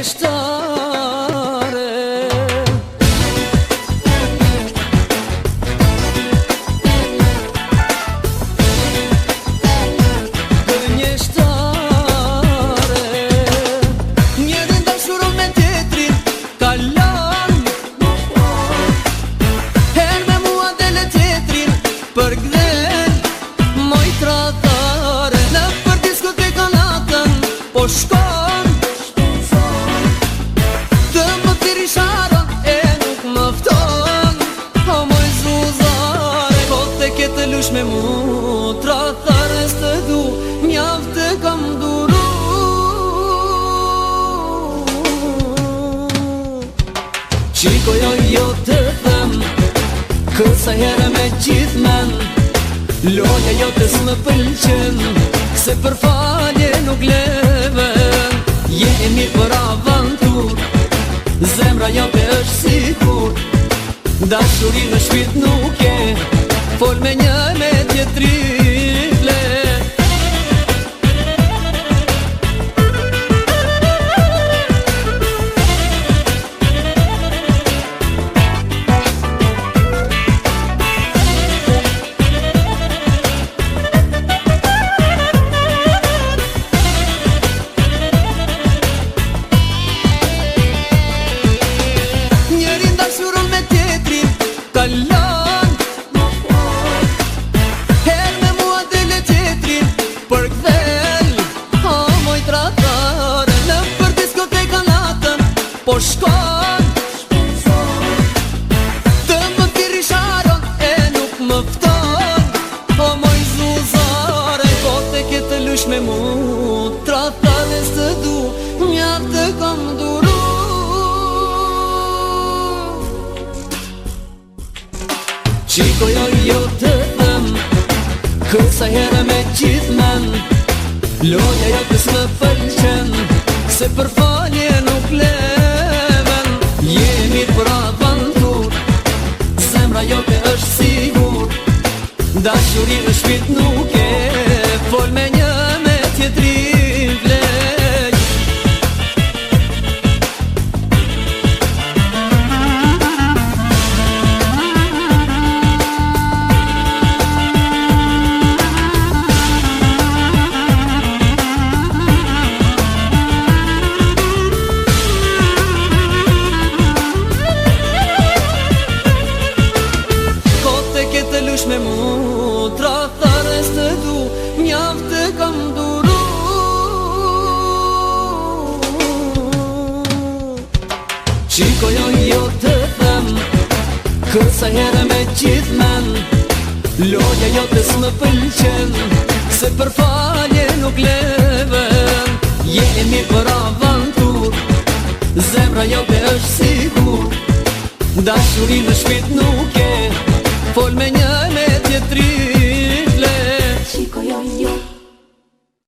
gënjeshtare. Njërin dashur me tjetrin kalon, her me mua dele tjetrin për gdhen, moj tratare. Në për diskoteka natën po shkon, të më tiri sharon e nuk më fton. O moj zuzare, po te ketë lush me mu, tratare së du, mjavë të kam duru. Qiko jo të them, kësa herë me gjithmen, loja jo të s'më pëlqen, se për falje nuk leven. Je e mirë për avantur, zemra jo të është sikur, dashuri në shpit nuk e, fol me një me tjetrin le. Kalon, her me mua dele tjetrin për gdhel, o moj tratare. Në për diskoteka natën po shkon, të më tiri sharon e nuk më fton. O moj zuzare, po te ketë lush me mu, tratare së du, mjavë të kam duru. Qiko jo të them, kësa herë me gjithmen, loja jo të s'më pëlqen, se për falje nuk leven. Je mirë për avantur, zemra jo të është sigur, dashuri në shpit nuk e, fol me një me tjetrin vlej. Me mu, tratare së du, mjavë të kam duru. Qiko jo të them, kësa herë me gjithmen, loja jo të s'më pëlqen, se për falje nuk leven. Je e mirë për avantur, zemra jo të është sigur, dashuri në shpit nuk e, fol me një me tjetrin